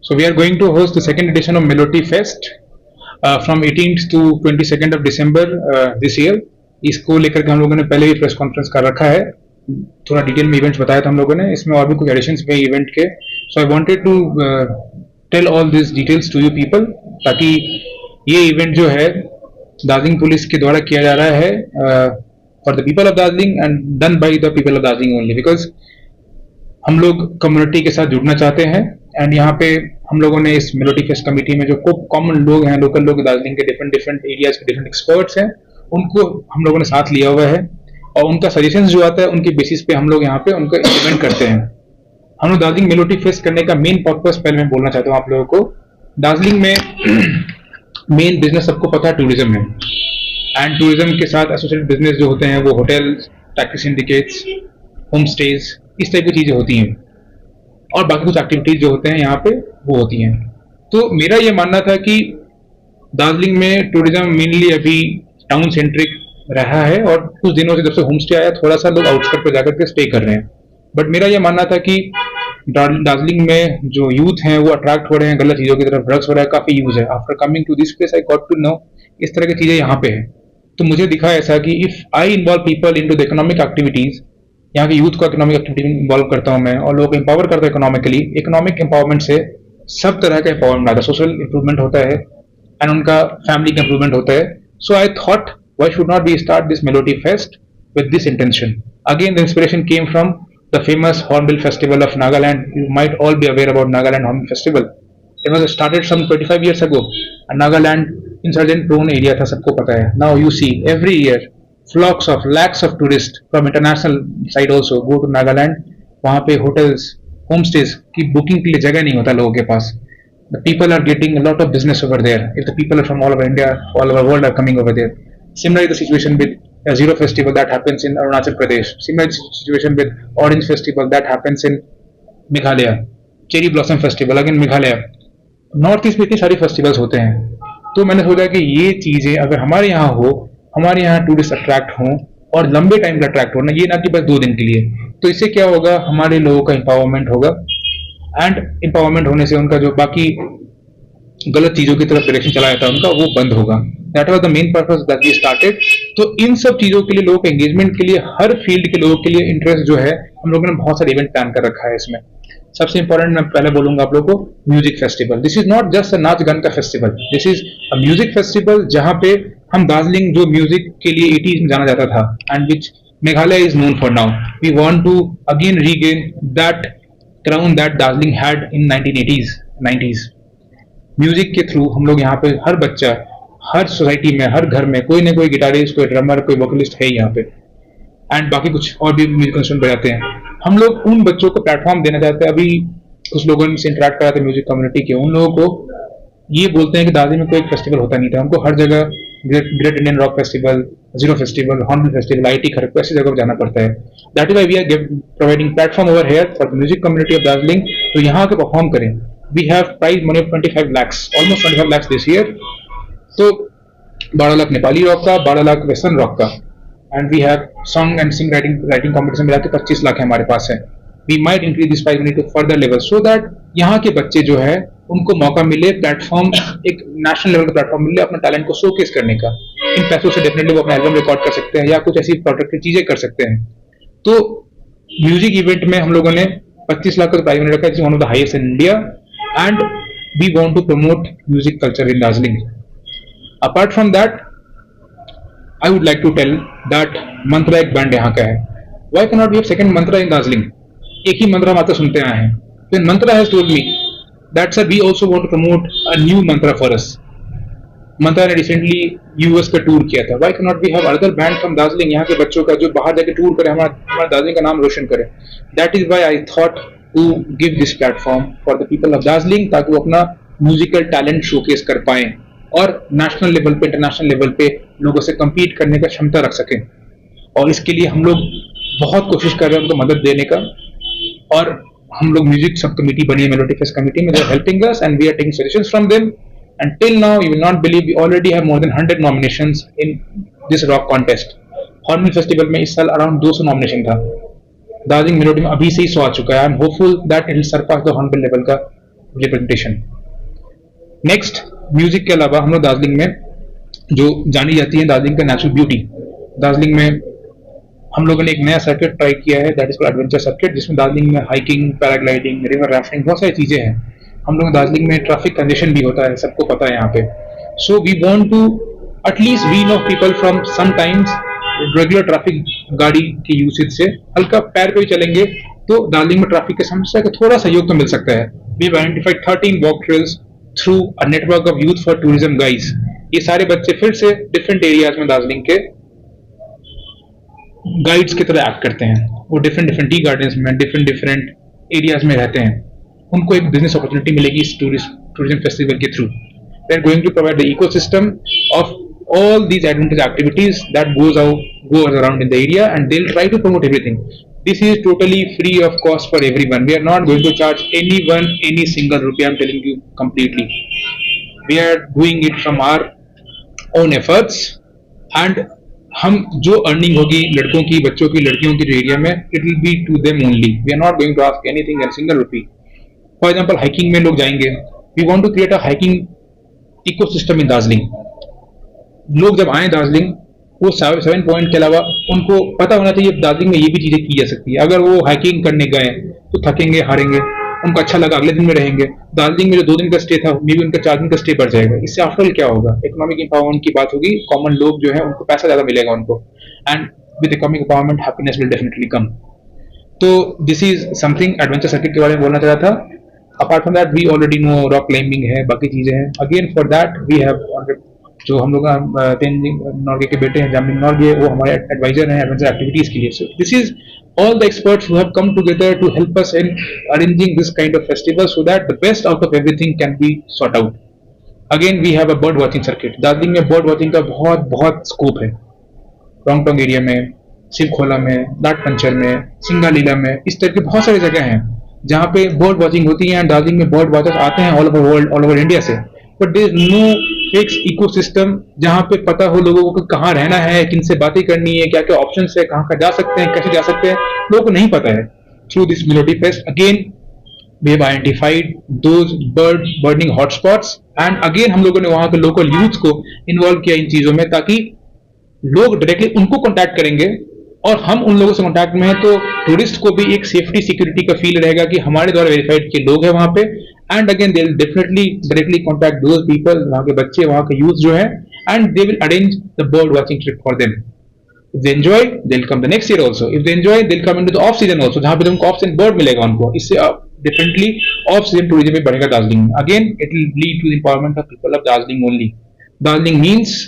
So we are going to host the second edition of Melody Fest from 18th to 22nd of December this year. इसको लेकर के हम लोगों ने पहले ही प्रेस कॉन्फ्रेंस कर रखा है, थोड़ा डिटेल में इवेंट्स बताया था हम लोगों ने, इसमें और भी कुछ एडिशंस हुए इवेंट के. So I wanted to tell all this details to you people, ताकि ये इवेंट जो है दार्जिलिंग पुलिस के द्वारा किया जा रहा है for the people of Darjeeling and done by the people of Darjeeling only, because हम लोग कम्युनिटी के साथ जुड़ना चाहते हैं. एंड यहाँ पे हम लोगों ने इस मेलोडी फेस्ट कमेटी में जो कॉमन लोग हैं, लोकल लोग दार्जिलिंग के डिफरेंट डिफरेंट एरियाज के डिफरेंट एक्सपर्ट्स हैं, उनको हम लोगों ने साथ लिया हुआ है और उनका सजेशंस जो आता है उनके बेसिस पे हम लोग यहाँ पे उनको इम्प्लीमेंट करते हैं. हम लोग दार्जिलिंग मेलोडी फेस्ट करने का मेन पर्पस पहले मैं बोलना चाहता हूँ आप लोगों को. दार्जिलिंग में मेन बिजनेस सबको पता है टूरिज्म है, एंड टूरिज्म के साथ एसोसिएटेड बिजनेस जो होते हैं वो hotel, taxi syndicates, home stage, इस टाइप की चीजें होती हैं, और बाकी कुछ एक्टिविटीज जो होते हैं यहाँ पे वो होती हैं. तो मेरा ये मानना था कि दार्जिलिंग में टूरिज्म मेनली अभी टाउन सेंट्रिक रहा है, और कुछ दिनों से जब से होम स्टे आया थोड़ा सा लोग आउटस्कर्ट पे जाकर के स्टे कर रहे हैं. बट मेरा ये मानना था कि दार्जिलिंग में जो यूथ हैं वो अट्रैक्ट हो रहे हैं गलत चीजों की तरफ, ड्रग्स वगैरह काफी यूज है. After coming to this place I got to know इस तरह की चीजें यहाँ पे है. तो मुझे दिखा ऐसा कि if I involve people into the economic activities, यहाँ के यूथ को इकोनॉमिक एक्टिविटी में इन्वॉल्व करता हूँ मैं और लोगों को एम्पावर करता हूँ इकोनॉमिकली. इकोनॉमिक एम्पावरमेंट से सब तरह का एम्पावरमेंट आता है, सोशल इंप्रूवमेंट होता है एंड उनका फैमिली का इंप्रूवमेंट होता है. So I thought why should not we start this Melody Fest with this intention? Again, the inspiration came from the famous Hornbill Festival of Nagaland. You might all be aware about Nagaland Hornbill Festival. It was started some 25 years ago. And Nagaland insurgent prone area था, सबको पता है. Now you see every year flocks of lakhs of tourists from international side also go to Nagaland. वहाँ पे hotels, homestays की booking के लिए जगह नहीं होता लोगों के पास. The people are getting a lot of business over there. If the people are from all over India, all over world are coming over there. Similarly, the situation with a Zero Festival that happens in Arunachal Pradesh. Similar situation with Orange Festival that happens in Meghalaya. Cherry Blossom Festival again Meghalaya. North east में इतने सारे festivals होते हैं, तो मैंने सोचा कि ये चीजें अगर हमारे यहाँ हो, हमारे यहाँ टूरिस्ट अट्रैक्ट हों और लंबे टाइम का अट्रैक्ट होना, ये ना कि बस 2 दिन के लिए, तो इससे क्या होगा, हमारे लोगों का एम्पावरमेंट होगा. एंड एम्पावरमेंट होने से उनका जो बाकी गलत चीजों की तरफ डायरेक्शन चला जाता है उनका, वो बंद होगा. That was the main purpose that we started. तो इन सब चीजों के लिए, लोगों के एंगेजमेंट के लिए, हर फील्ड के लोगों के लिए इंटरेस्ट जो है, हम लोगों ने बहुत सारे इवेंट प्लान कर रखा है. इसमें सबसे इंपॉर्टेंट मैं पहले बोलूंगा आप लोगों को, music festival. This is not just a नाच गान का festival, this is a music festival जहां पे हम दार्जिलिंग जो म्यूजिक के लिए 80s में जाना जाता था and which Meghalaya is known for now, we want to again regain that crown that Darjeeling had in 1980s 90s. Music के थ्रू हम लोग यहाँ पे हर बच्चा, हर सोसाइटी में, हर घर में कोई ना कोई गिटारिस्ट, कोई ड्रमर, कोई वोकलिस्ट है यहाँ पे, एंड बाकी कुछ और भी म्यूजिक इंस्ट्रूमेंट बजाते हैं. हम लोग उन बच्चों को प्लेटफॉर्म देना चाहते हैं. अभी कुछ लोगों से इंटरेक्ट कराते हैं म्यूजिक कम्युनिटी के, उन लोगों को ये बोलते हैं कि दार्जिलिंग में कोई एक फेस्टिवल होता नहीं था, हमको हर जगह great Indian rock festival, Ziro festival, hornbill festival, IIT Kharagpur ऐसी जगह पर जाना पड़ता है. That is why we are providing platform over here for music community of Darjeeling. तो यहाँ के परफॉर्म करें. We have prize money of 25 lakhs, almost 25 lakhs this year. So 12 lakh Nepali rock का, 12 लाख वेस्टर्न रॉक का, and we have song and sing writing competition मिला के 25 लाख हमारे पास है. We might increase this prize money to further level so that यहाँ के बच्चे जो है उनको मौका मिले, प्लेटफॉर्म, एक नेशनल लेवल का प्लेटफॉर्म मिले अपने टैलेंट को शोकेस करने का. इन पैसों से डेफिनेटली वो अपना एल्बम रिकॉर्ड कर सकते हैं या कुछ ऐसी प्रोडक्ट की चीजें कर सकते हैं. तो म्यूजिक इवेंट में हम लोगों ने 25 लाख का प्राइज मनी रखा है, one of the highest in India. And we want to promote music culture in Darjeeling. Apart from that, I would like to tell that Mantra एक बैंड यहाँ का है. Why cannot we have second Mantra in Darjeeling? एक ही मंत्रा मात्र सुनते आए हैं. Then Mantra has told me that sir we also want to promote a new mantra for us. Mantra ने recently US पे टूर किया था. Why cannot we have another band from Darjeeling, यहाँ के बच्चों का जो बाहर जाके टूर करे, हमारा दार्जिलिंग का नाम रोशन करे. That is why I thought to give this platform for the people of Darjeeling, ताकि वो अपना म्यूजिकल टैलेंट शोकेस कर पाएं और नेशनल लेवल पे, इंटरनेशनल लेवल पे लोगों से compete करने का क्षमता रख सकें. और इसके लिए हम लोग बहुत कोशिश कर रहे हैं उनको मदद देने का, और हम लोग म्यूजिक सब कमेटी बनी है, मेलोडी फेस्ट कमेटी में, they are helping us and we are taking suggestions from them. And till now you will not believe we already have more than 100 nominations in this rock contest. Hornbill festival में इस साल around 200 nomination था. Darjeeling melody में अभी से ही 100 आ चुका है. I am hopeful that it will Sarpass the hornbill level का रिप्रेजेंटेशन। नेक्स्ट, म्यूजिक के अलावा हम लोग दार्जिलिंग में जो जानी जाती है दार्जिलिंग का नेचुरल ब्यूटी, दार्जिलिंग में हम लोगों ने एक नया सर्किट ट्राई किया है, that is called adventure circuit, जिसमें दार्जिलिंग में हाइकिंग, पैराग्लाइडिंग, रिवर राफ्टिंग, बहुत सारी चीजें हैं। हम लोग दार्जिलिंग में ट्रैफिक कंजेशन भी होता है, सबको पता है यहाँ पे। So we want to at least wean off people from sometimes regular traffic गाड़ी के यूसेज से हल्का पैर पे भी चलेंगे तो दार्जिलिंग में ट्रैफिक की समस्या का थोड़ा सहयोग तो मिल सकता है। We have identified 13 walk trails through a network of youth for tourism guides. ये सारे बच्चे फिर से डिफरेंट एरियाज में दार्जिलिंग के गाइड्स की तरह एक्ट करते हैं। वो डिफरेंट टी गार्डन्स में डिफरेंट एरियाज में रहते हैं, उनको एक बिजनेस अपॉर्चुनिटी मिलेगी इस टूरिज्म फेस्टिवल के through. They are going to provide the ecosystem of all these advantage activities that goes around in the area, and they'll try to promote everything. This is totally free of cost for everyone. We are not going to charge anyone any single rupee. I'm telling you completely. We are doing it from our own efforts, and हम जो earning होगी लड़कों की, बच्चों की, लड़कियों की जो एरिया में, it will be to them only. We are not going to ask anything a single rupee. For example, hiking में लोग जाएंगे. We want to create a hiking ecosystem इन दार्जिलिंग। लोग जब आए दार्जिलिंग, वो 7 पॉइंट के अलावा उनको पता होना चाहिए दार्जिलिंग में ये भी चीजें की जा सकती है। अगर वो हाइकिंग करने गए तो थकेंगे, हारेंगे, उनको अच्छा लगा, अगले दिन में रहेंगे। दार्जिलिंग में जो 2 दिन का स्टे था, मे भी उनका 4 दिन का स्टे बढ़ जाएगा। इससे आफ्टर ऑल क्या होगा, इकोनॉमिक एम्पावरमेंट की बात होगी, कॉमन लोग जो है उनको पैसा ज्यादा मिलेगा उनको, and with economic empowerment happiness will definitely come. तो this is something adventure circuit के बारे में बोलना चाह रहा था। Apart from that, we already know rock climbing है, बाकी चीजें हैं। Again for that we have जो हम लोग तेंजिंग नॉर्गे के बेटे हैं, जामिंग नॉर्गे, वो हमारे एडवाइजर हैं एडवेंचर एक्टिविटीज के लिए। So this is all the experts who have come together to help us in arranging this kind of festival so that the best out of everything can be sought out. Again we have a bird watching circuit. Darjeeling में bird watching का बहुत scope है। Rongtong area में, शिवखोला में, लाटपंचर में, सिंगालीला में, इस तरह की बहुत सारी जगह हैं जहाँ पे बर्ड वॉचिंग होती है। एंड दार्जिलिंग में बर्ड वॉचर्स आते हैं all over world, all over India से, but there is no fix ecosystem जहाँ पे पता हो लोगों को कहाँ रहना है, किन से बातें करनी है, क्या क्या ऑप्शन है, कहाँ जा सकते हैं, कैसे जा सकते हैं, लोगों को नहीं पता है। Through this melody fest again we have identified those birding hotspots, and again हम लोगों ने वहां के लोकल यूथ को इन्वॉल्व किया इन चीजों में, ताकि लोग डायरेक्टली उनको कॉन्टैक्ट करेंगे और हम उन लोगों से कांटेक्ट में हैं, तो टूरिस्ट को भी एक सेफ्टी सिक्योरिटी का फील रहेगा कि हमारे द्वारा वेरीफाइड के लोग हैं वहां पे। And again they will definitely directly contact those people, वहां के बच्चे, वहां के यूथ जो है, and they will arrange the bird watching trip for them. If they enjoy, they'll come the next year also. If they enjoy, they'll come into the off season also, जहां पे उनको ऑफ सीजन बर्ड मिलेगा उनको। इससे differently off season tourism भी बढ़ेगा दार्जिलिंग में। Again it will lead to empowerment of people of Darjeeling only. Darjeeling means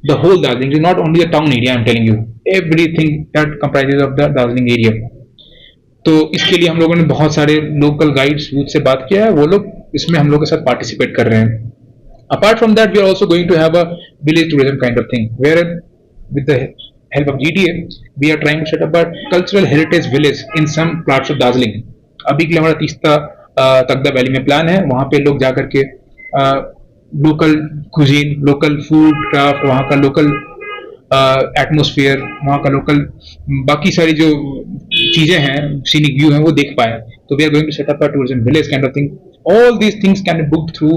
the whole Darjeeling, it is not only the town area, I am telling you, everything that comprises of the Darjeeling area. तो इसके लिए हम लोगों ने बहुत सारे local guides youth से बात किया है, वो लोग इसमें हम लोग के साथ पार्टिसिपेट कर रहे हैं। Apart from that, we are also going to have a village tourism kind of thing, where with the help of GTA, we are trying to set up a cultural heritage village in some parts of Darjeeling. अभी के लिए हमारा Teesta तगदा valley में plan है, वहाँ पे लोग जाकर के local cuisine, local food craft, वहाँ का लोकल एटमोसफियर, वहाँ का लोकल बाकी सारी जो चीजें हैं, सीनिक व्यू हैं, वो देख पाए। तो we are going to set up a tourism village kind of thing. All these things can be booked through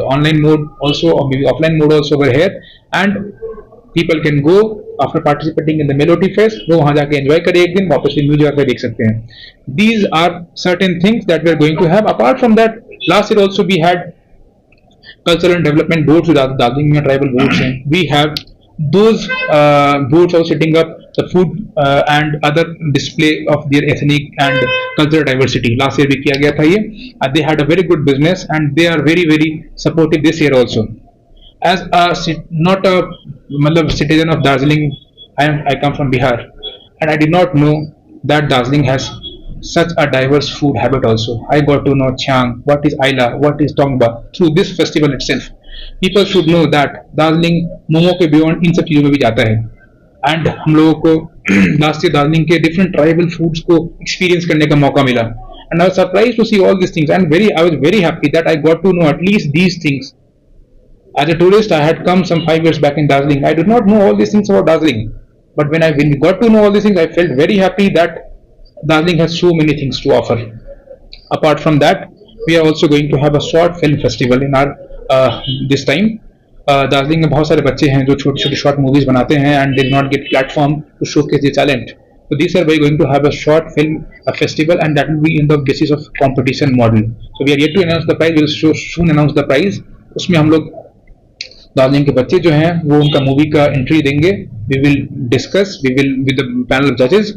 online mode also, और maybe offline mode also over here, and people can go after participating in the melody fest, वो वहां जाके enjoy करें एक दिन, वापस फिर new जगह पे देख सकते हैं। These are certain things that we are going to have. Apart from that, last year also we had cultural and development boards with Darjeeling में tribal boards हैं. We have those boards also setting up the food and other display of their ethnic and cultural diversity. Last year भी किया गया था ये. They had a very good business and they are very supportive this year also. As a not a मतलब citizen of Darjeeling, I come from Bihar and I did not know that Darjeeling has such a diverse food habit also. I got to know Chiang, what is Aila, what is Tongba through this festival itself. People should know that Darjeeling momo के beyond इन सब चीजों में भी जाता है, and हम लोगों को लास्ट ईयर दार्जिलिंग के different tribal foods को experience करने का मौका मिला, and I was surprised to see all these things, and I was very happy that I got to know at least these things. As a tourist, I had come some 5 years back in Darjeeling. I did not know all these things about Darjeeling, but when we got to know all these things, I felt very happy that Darjeeling has so many things to offer. Apart from that, we are also going to have a short film festival in our this time. Darjeeling में बहुत सारे बच्चे हैं जो छोटी छोटी short movies बनाते हैं and they not get platform to showcase their talent. So this year we are going to have a short film festival, and that will be in the basis of competition model. So we are yet to announce the prize. We will soon announce the prize. उसमें हम लोग दार्जिलिंग के बच्चे जो हैं वो उनका movie का एंट्री देंगे. We will discuss. We will with the panel of judges.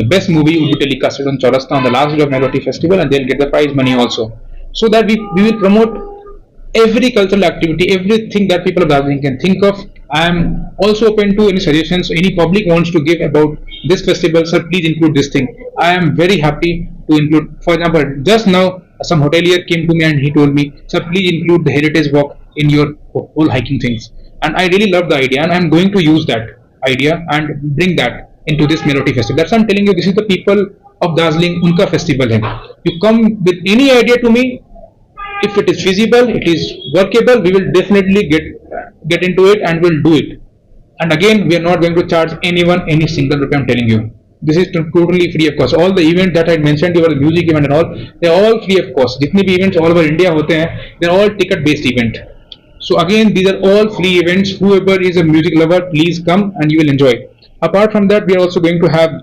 The best movie will be telecasted on Chaurasta on the last day of Melody Festival, and they'll get the prize money also. So that we will promote every cultural activity, everything that people of Darjeeling can think of. I am also open to any suggestions. Any public wants to give about this festival, sir, please include this thing. I am very happy to include. For example, just now some hotelier came to me and he told me, sir, please include the heritage walk in your whole hiking things. And I really love the idea, and I am going to use that idea and bring that into this Melody festival. That's why I'm telling you, this is the people of Darjeeling, unka festival hai. You come with any idea to me. If it is feasible, it is workable, we will definitely get into it and we'll do it. And again, we are not going to charge anyone any single rupee. I'm telling you, this is totally free of cost. All the events that I mentioned, the music event and all, they are all free of cost. Jitne bhi events all over India hote hain, they are all ticket based event. So again, these are all free events. Whoever is a music lover, please come and you will enjoy. Apart from that, we are also going to have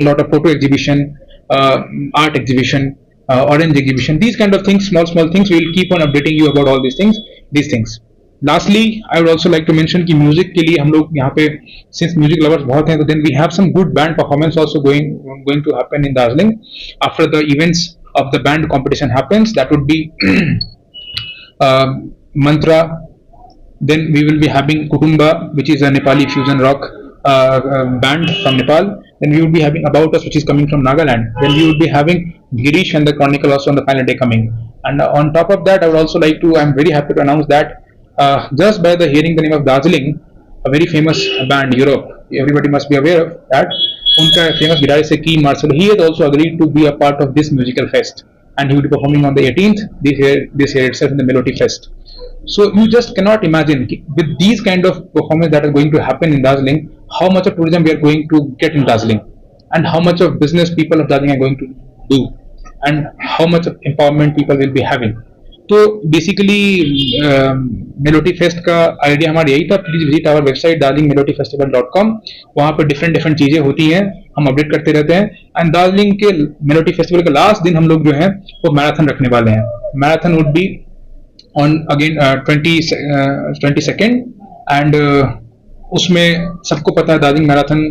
a lot of photo exhibition, art exhibition, orange exhibition, these kind of things, small things. We will keep on updating you about all these things. Lastly, I would also like to mention कि music के लिए हम लोग यहाँ पे since music lovers बहुत हैं, तो then we have some good band performance also going to happen in Darjeeling after the events of the band competition happens. That would be Mantra. Then we will be having Kutumba, which is a Nepali fusion rock band from Nepal. Then we will be having About Us, which is coming from Nagaland. Then we will be having Girish and the Chronicle also on the final day coming. And on top of that, I would also like to, I'm very happy to announce that just by the hearing the name of Darjeeling, a very famous band, Europe, everybody must be aware of that. Unka famous guitarist Key Marcel, he has also agreed to be a part of this musical fest, and he will be performing on the 18th this year itself in the Melody Fest. So you just cannot imagine with these kind of performances that are going to happen in Darjeeling, how much of tourism we are going to get in Darjeeling, and how much of business people of Darjeeling are going to do, and how much of empowerment people will be having. तो basically melody fest का idea हमारा यही था. Please visit our website darjeelingmelodifestival.com. वहाँ पर different चीजें होती हैं, हम अपडेट करते रहते हैं. एंड दार्जिलिंग के मेलोडी फेस्टिवल का लास्ट दिन हम लोग जो है वो मैराथन रखने वाले हैं. Marathon would be on again 22nd, and उसमें सबको पता है दार्जिलिंग मैराथन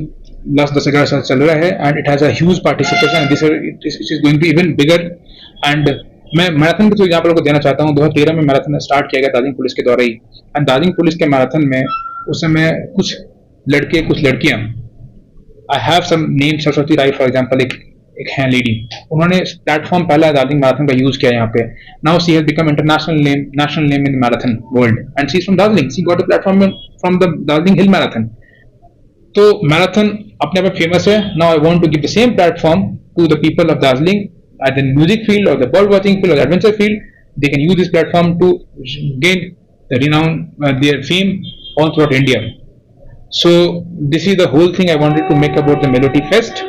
लास्ट 10-11 साल चल रहा है, and it has a huge participation. This is going to even bigger. And मैं मैराथन को एग्जाम्पल को देना चाहता हूँ. 2013 में मैराथन स्टार्ट किया गया दार्जिलिंग पुलिस के द्वारा ही. एंड दार्जिलिंग पुलिस के मैराथन में उस समय कुछ लड़के कुछ लड़कियां, I have some name, Saraswati Rai for example, एक है लेडी, उन्होंने प्लेटफॉर्म पहला दार्जिलिंग मैराथन का यूज किया यहाँ पे. Now she has become international name in marathon world, and she is from Darjeeling. She got the platform from the Darjeeling hill marathon. तो marathon अपने आप फेमस है. Now I want to give the same platform to the people of Darjeeling at the music field or the bird watching field or the adventure field. They can use this platform to gain the renown, their fame all throughout India. So this is the whole thing I wanted to make about the Melody Fest.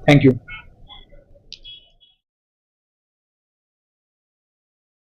Thank you.